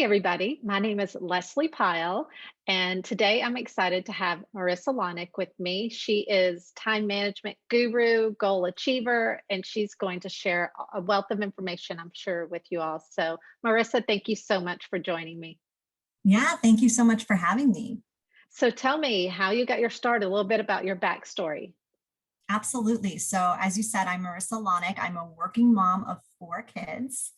everybody. My name is Leslie Pyle, and today I'm excited to have Marisa Lonic with me. She is time management guru, goal achiever, and she's going to share a wealth of information, I'm sure, with you all. So, Marissa, thank you so much for joining me. Yeah, thank you so much for having me. So, tell me how you got your start, a little bit about your backstory. Absolutely. So, as you said, I'm Marisa Lonic. I'm a working mom of 4 kids.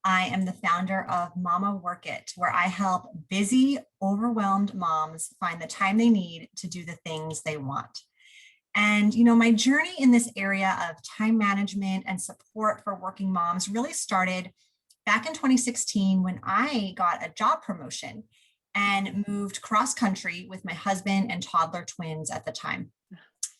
I am the founder of Mama Work It, where I help busy, overwhelmed moms find the time they need to do the things they want. And, my journey in this area of time management and support for working moms really started back in 2016 when I got a job promotion and moved cross country with my husband and toddler twins at the time.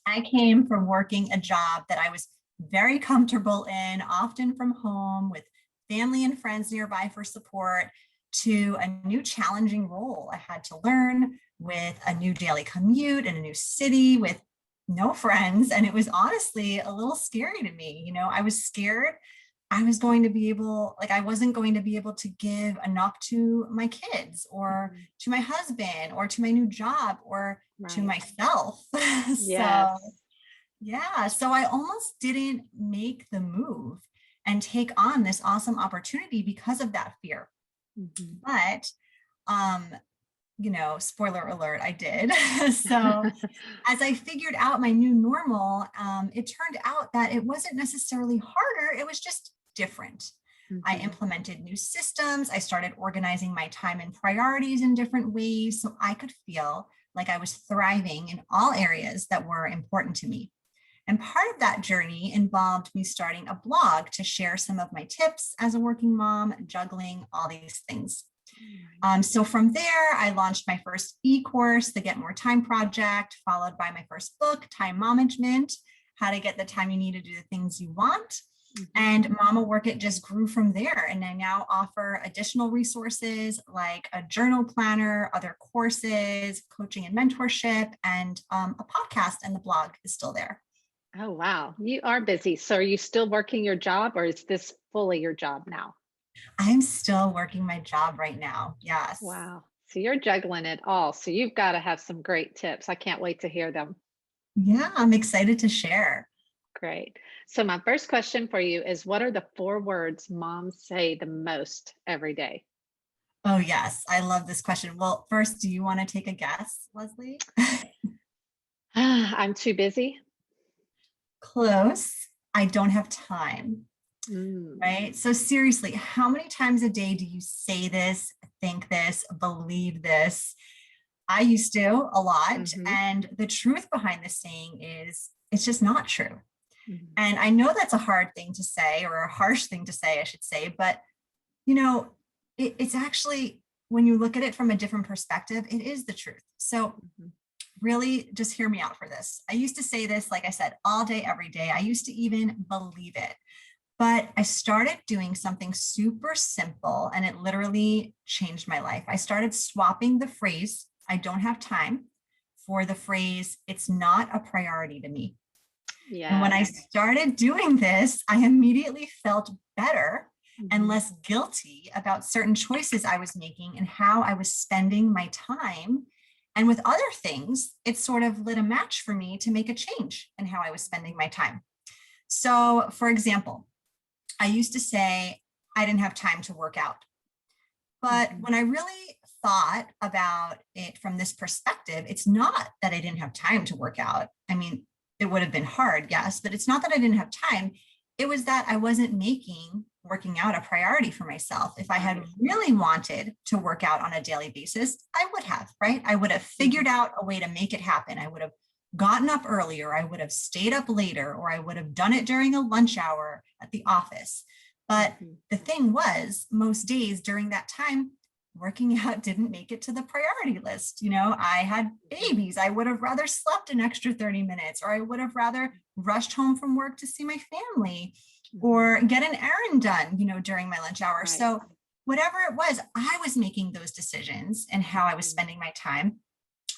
I came from working a job that I was very comfortable in, often from home with family and friends nearby for support, to a new challenging role I had to learn with a new daily commute in a new city with no friends. And it was honestly a little scary to me. I was scared I was going to be able, like, I wasn't going to be able to give enough to my kids or to my husband or to my new job or to Right. myself. Yes. So, yeah, so I almost didn't make the move and take on this awesome opportunity because of that fear. Mhm. But, um, spoiler alert, I did. So as I figured out my new normal, it turned out that it wasn't necessarily harder, it was just different. I Mhm. implemented new systems. I started organizing my time and priorities in different ways so I could feel like I was thriving in all areas that were important to me. And part of that journey involved me starting a blog to share some of my tips as a working mom, juggling all these things. So from there, I launched my first e-course, the Get More Time Project, followed by my first book, Time Management, How to Get the Time You Need to Do the Things You Want. Mhm. And Mama Work It just grew from there. And I now offer additional resources like a journal planner, other courses, coaching and mentorship, and a podcast, and the blog is still there. Oh, wow. You are busy. So, are you still working your job or is this fully your job now? I'm still working my job right now. Yes. Wow. So you're juggling it all. So you've got to have some great tips. I can't wait to hear them. Yeah, I'm excited to share. Great. So my first question for you is what are the 4 words moms say the most every day? Oh, yes. I love this question. Well, first, do you want to take a guess, Leslie? I'm too busy. Close. I don't have time, Mm. right? So, seriously, how many times a day do you say this, think this, believe this? I used to a lot. Hmm. And the truth behind this saying is it's just not true. Hmm. And I know that's a hard thing to say, or a harsh thing to say, I should say, but you know, it's actually, when you look at it from a different perspective, it is the truth. So, Hmm. really, just hear me out for this. I used to say this, like I said, all day, every day. I used to even believe it. But I started doing something super simple and it literally changed my life. I started swapping the phrase, I don't have time, for the phrase, it's not a priority to me. And when I Yes. started doing this, I immediately felt better and Hmm. less guilty about certain choices I was making and how I was spending my time. And with other things, it sort of lit a match for me to make a change in how I was spending my time. So, for example, I used to say I didn't have time to work out. But Hmm. when I really thought about it from this perspective, it's not that I didn't have time to work out. I mean, it would have been hard, yes, but it's not that I didn't have time. It was that I wasn't making working out a priority for myself. If I had Right. really wanted to work out on a daily basis, I would have, right? I would have Hmm. figured out a way to make it happen. I would have gotten up earlier, I would have stayed up later, or I would have done it during a lunch hour at the office. But Hmm. the thing was, most days during that time, working out didn't make it to the priority list. I had babies. I would have rather slept an extra 30 minutes, or I would have rather rushed home from work to see my family Hmm. or get an errand done, during my lunch hour. Right. So, whatever it was, I was making those decisions and how I was Hmm. spending my time.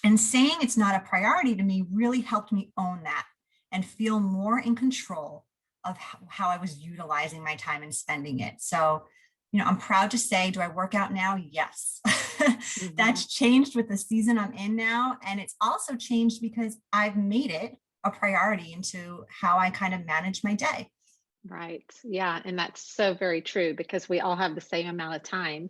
And saying it's not a priority to me really helped me own that and feel more in control of how I was utilizing my time and spending it. So, I'm proud to say, do I work out now? Yes. Hmm. That's changed with the season I'm in now. And it's also changed because I've made it a priority into how I kind of manage my day. Right. Yeah. And that's so very true because we all have the same amount of time,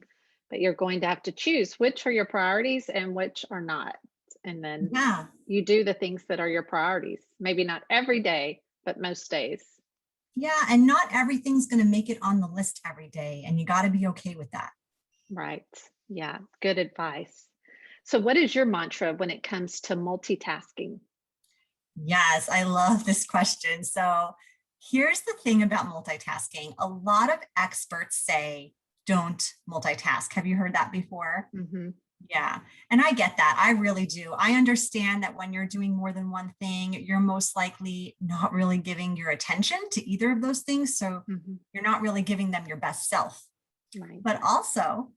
but you're going to have to choose which are your priorities and which are not. And then Yeah. you do the things that are your priorities. Maybe not every day, but most days. Yeah. And not everything's going to make it on the list every day. And you got to be okay with that. Right. Yeah. Good advice. So, what is your mantra when it comes to multitasking? Yes, I love this question. So here's the thing about multitasking. A lot of experts say don't multitask. Have you heard that before? Hmm. Yeah. And I get that. I really do. I understand that when you're doing more than one thing, you're most likely not really giving your attention to either of those things. So Hmm. you're not really giving them your best self. Right. But also,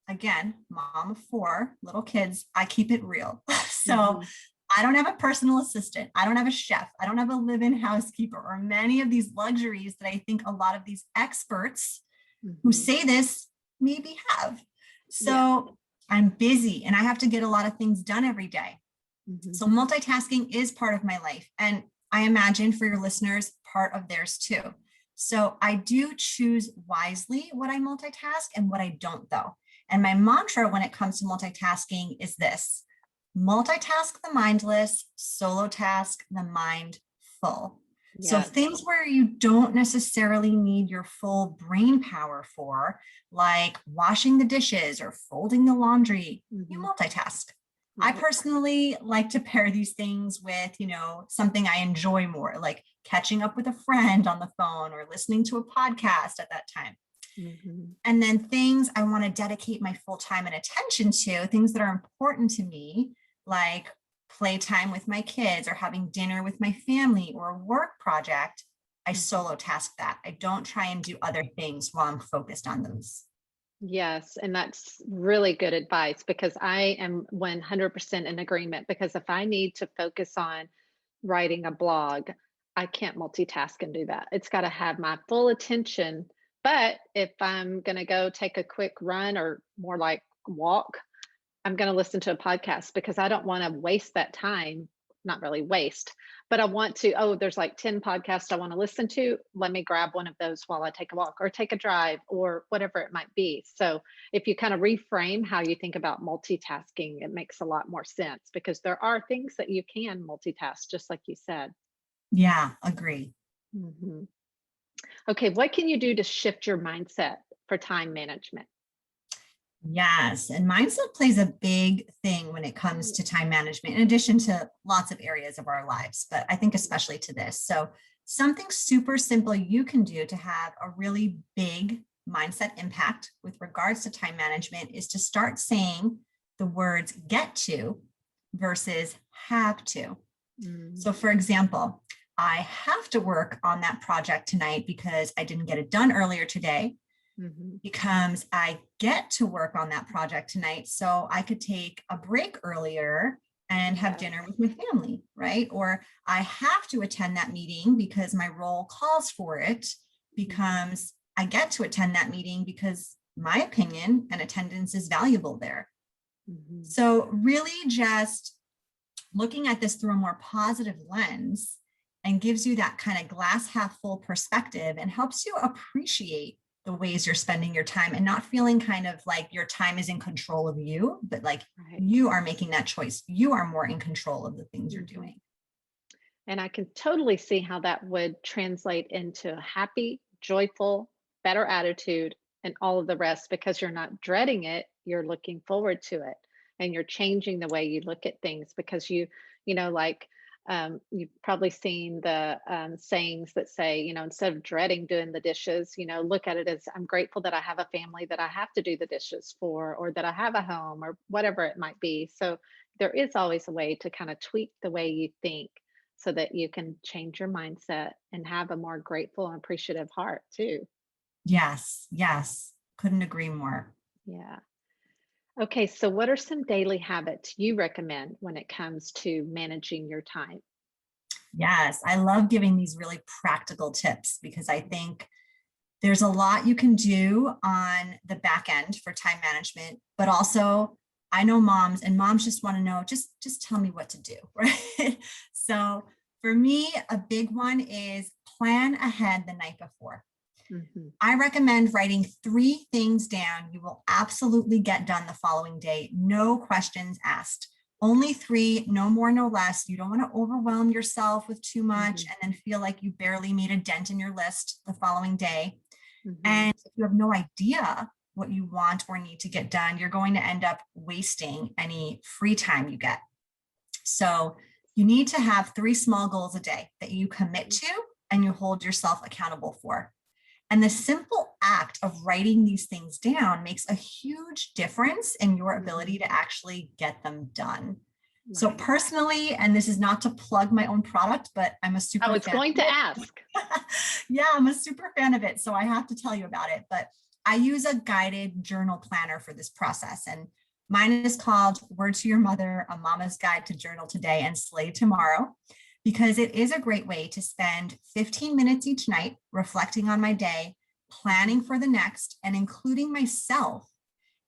again, mom of four little kids, I keep it real. So Hmm. I don't have a personal assistant. I don't have a chef. I don't have a live in housekeeper or many of these luxuries that I think a lot of these experts who Hmm. say this maybe have. Yeah. So I'm busy and I have to get a lot of things done every day. Hmm. So multitasking is part of my life. And I imagine for your listeners, part of theirs too. So I do choose wisely what I multitask and what I don't, though. And my mantra when it comes to multitasking is this: multitask the mindless, solo task the mindful. So Yes. things where you don't necessarily need your full brain power for, like washing the dishes or folding the laundry, you Hmm. multitask. I Right. personally like to pair these things with, something I enjoy more, like catching up with a friend on the phone or listening to a podcast at that time. Hmm. And then things I want to dedicate my full time and attention to, things that are important to me, like playtime with my kids or having dinner with my family or a work project, I Hmm. solo task that. I don't try and do other things while I'm focused on those. Yes, and that's really good advice because I am 100% in agreement. Because if I need to focus on writing a blog, I can't multitask and do that. It's got to have my full attention. But if I'm going to go take a quick run or more like walk, I'm going to listen to a podcast because I don't want to waste that time. Not really waste, but I want to. Oh, there's like 10 podcasts I want to listen to. Let me grab one of those while I take a walk or take a drive or whatever it might be. So, if you kind of reframe how you think about multitasking, it makes a lot more sense because there are things that you can multitask, just like you said. Yeah, agree. Mhm. Okay, what can you do to shift your mindset for time management? Yes. And mindset plays a big thing when it comes to time management, in addition to lots of areas of our lives, but I think especially to this. So, something super simple you can do to have a really big mindset impact with regards to time management is to start saying the words get to versus have to. Mm, So, for example, I have to work on that project tonight because I didn't get it done earlier today, mhm. becomes I get to work on that project tonight so I could take a break earlier and have Yes. dinner with my family, right? Or I have to attend that meeting because my role calls for it, Mhm, becomes I get to attend that meeting because my opinion and attendance is valuable there. mhm. So, really, just looking at this through a more positive lens and gives you that kind of glass half full perspective and helps you appreciate the ways you're spending your time and not feeling kind of like your time is in control of you, but like Right. you are making that choice. You are more in control of the things you're Mhm. doing. And I can totally see how that would translate into a happy, joyful, better attitude and all of the rest because you're not dreading it, you're looking forward to it. And you're changing the way you look at things because like you've probably seen the sayings that say, instead of dreading doing the dishes, look at it as I'm grateful that I have a family that I have to do the dishes for, or that I have a home, or whatever it might be. So there is always a way to kind of tweak the way you think so that you can change your mindset and have a more grateful and appreciative heart too. Yes, yes. Couldn't agree more. Yeah. Okay, so what are some daily habits you recommend when it comes to managing your time? Yes, I love giving these really practical tips because I think There's a lot you can do on the back end for time management, but also I know moms, and moms just want to know, just tell me what to do, right? So for me, a big one is plan ahead the night before. Mhm. I recommend writing 3 things down you will absolutely get done the following day. No questions asked. Only 3, no more, no less. You don't want to overwhelm yourself with too much Mhm. and then feel like you barely made a dent in your list the following day. Mhm. And if you have no idea what you want or need to get done, you're going to end up wasting any free time you get. So you need to have 3 small goals a day that you commit to and you hold yourself accountable for. And the simple act of writing these things down makes a huge difference in your ability Mhm. to actually get them done. So Right. personally, and this is not to plug my own product, but I'm a I super was fan going of to it. ask. Yeah, I'm a super fan of it. So I have to tell you about it. But I use a guided journal planner for this process. And mine is called Word to Your Mother, a Mama's Guide to Journal Today and Slay Tomorrow, because it is a great way to spend 15 minutes each night reflecting on my day, Mhm. planning for the next, and including myself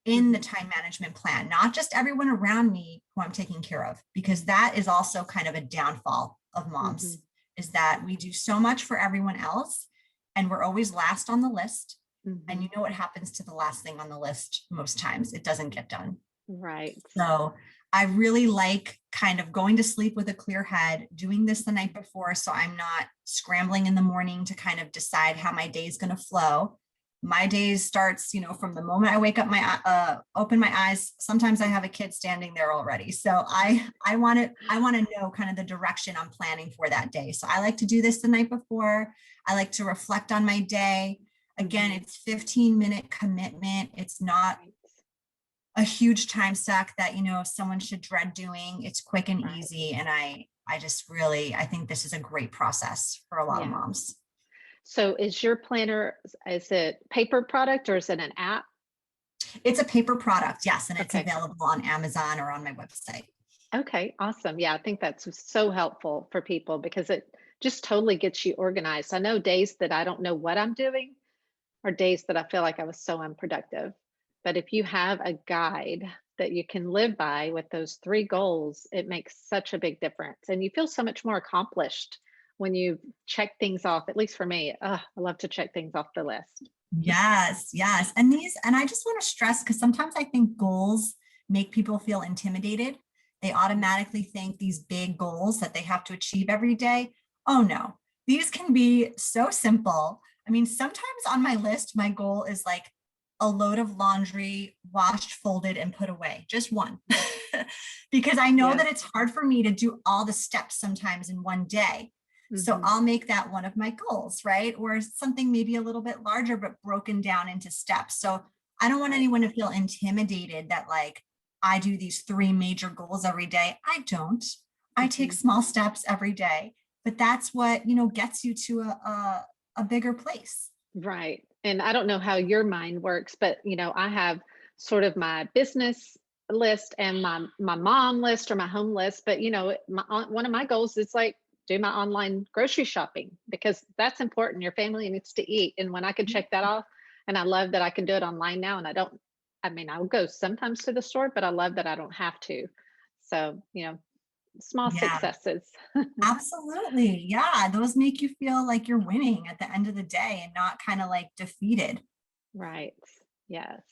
in the Mhm. time management plan, not just everyone around me who I'm taking care of, because that is also kind of a downfall of moms, Mhm. is that we do so much for everyone else and we're always last on the list. And you Mhm. know what happens to the last thing on the list most times? It doesn't get done. Right. So I really like kind of going to sleep with a clear head, doing this the night before so I'm not scrambling in the morning to kind of decide how my day is going to flow. My days starts, from the moment I wake up, my open my eyes. Sometimes I have a kid standing there already. So I want to know kind of the direction I'm planning for that day. So I like to do this the night before. I like to reflect on my day. Again, Mhm. it's 15-minute commitment. It's not Right. a huge time suck that someone should dread doing. It's quick and Right. easy, and I just really, I think this is a great process for a lot of Yeah. moms. So is your planner, is it paper product or is it an app? It's a paper product, yes, and it's Okay. available on Amazon or on my website. Okay, awesome. Yeah, I think that's so helpful for people because it just totally gets you organized. I know days that I don't know what I'm doing are days that I feel like I was so unproductive. But if you have a guide that you can live by with those 3 goals, it makes such a big difference. And you feel so much more accomplished when you check things off. At least for me, I love to check things off the list. Yes, yes. And I just want to stress, because sometimes I think goals make people feel intimidated. They automatically think these big goals that they have to achieve every day. Oh no, these can be so simple. I mean, sometimes on my list, my goal is like a load of laundry washed, folded, and put away, just one. Because I know Yeah. that it's hard for me to do all the steps sometimes in one day. So Hmm. I'll make that one of my goals, right? Or something maybe a little bit larger, but broken down into steps. So I don't want Right. anyone to feel intimidated that like I do these 3 major goals every day. I don't. I take Hmm. small steps every day, but that's what, gets you to a bigger place. Right. And I don't know how your mind works, but I have sort of my business list and my mom list or my home list. But one of my goals is like do my online grocery shopping because that's important. Your family needs to eat, and when I can check that off, and I love that I can do it online now, and I don't. I mean, I'll go sometimes to the store, but I love that I don't have to. So small Yeah, successes. absolutely. Yeah, those make you feel like you're winning at the end of the day and not kind of like defeated. Right. Yes.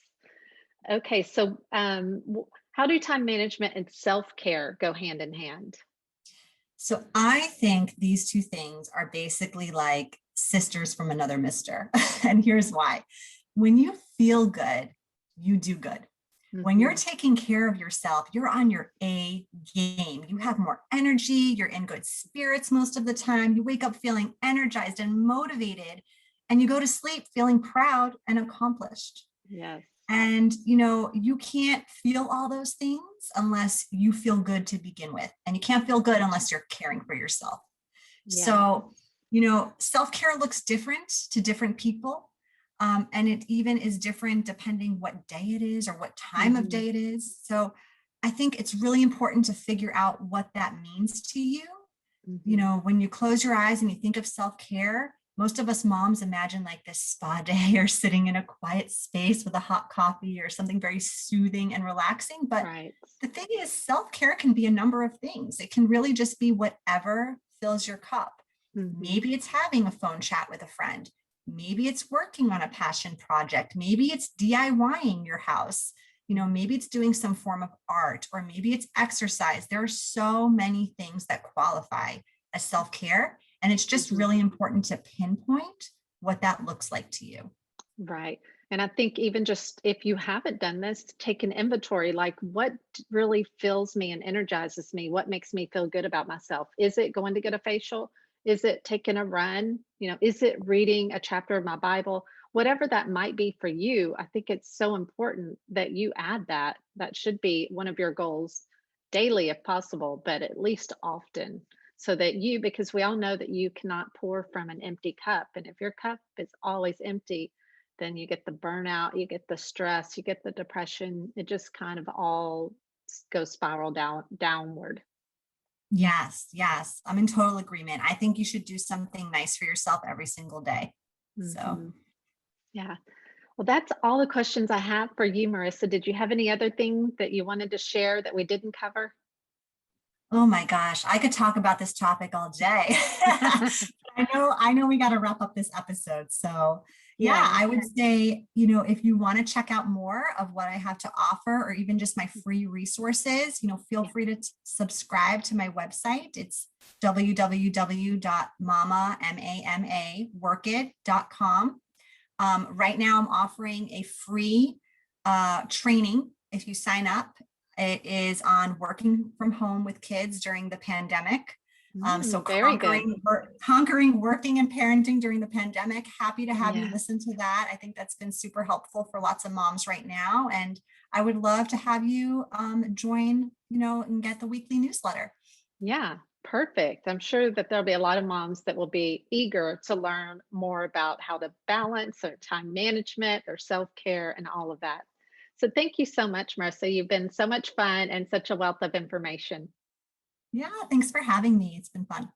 Okay, so how do time management and self care go hand in hand? So I think these 2 things are basically like sisters from another mister. And here's why. When you feel good, you do good. When you're Hmm. taking care of yourself, you're on your A game. You have more energy, you're in good spirits most of the time. You wake up feeling energized and motivated, and you go to sleep feeling proud and accomplished. Yes. And, you can't feel all those things unless you feel good to begin with. And you can't feel good unless you're caring for yourself. Yeah. So, self care looks different to different people. And it even is different depending what day it is or what time of Hmm. day it is. So, I think it's really important to figure out what that means to you. Hmm. When you close your eyes and you think of self care, most of us moms imagine like this spa day or sitting in a quiet space with a hot coffee or something very soothing and relaxing. But Right. the thing is, self-care can be a number of things. It can really just be whatever fills your cup. Hmm. Maybe it's having a phone chat with a friend. Maybe it's working on a passion project. Maybe it's DIYing your house. Maybe it's doing some form of art, or maybe it's exercise. There are so many things that qualify as self-care. And it's just Hmm. really important to pinpoint what that looks like to you. Right. And I think even just if you haven't done this, take an inventory like what really fills me and energizes me? What makes me feel good about myself? Is it going to get a facial? Is it taking a run? Is it reading a chapter of my Bible? Whatever that might be for you, I think it's so important that you add that. That should be one of your goals daily if possible, but at least often. So that because we all know that you cannot pour from an empty cup. And if your cup is always empty, then you get the burnout, you get the stress, you get the depression. It just kind of all goes spiral downward. Yes, yes. I'm in total agreement. I think you should do something nice for yourself every single day. So, Hmm. Yeah. Well, that's all the questions I have for you, Marissa. Did you have any other thing that you wanted to share that we didn't cover? oh my gosh, I could talk about this topic all day. I know we got to wrap up this episode. So, yeah, Yeah. I would say, if you want to check out more of what I have to offer or even just my free resources, feel Yeah. free to subscribe to my website. It's www.mamaworkit.com. Right now, I'm offering a free training if you sign up. It is on working from home with kids during the pandemic. So Very good. conquering working and parenting during the pandemic. Happy to have you Yeah. listen to that. I think that's been super helpful for lots of moms right now. And I would love to have you join, and get the weekly newsletter. Yeah. Perfect. I'm sure that there'll be a lot of moms that will be eager to learn more about how to balance their time management, their self care, and all of that. So, thank you so much, Marissa. You've been so much fun and such a wealth of information. Yeah, thanks for having me. It's been fun.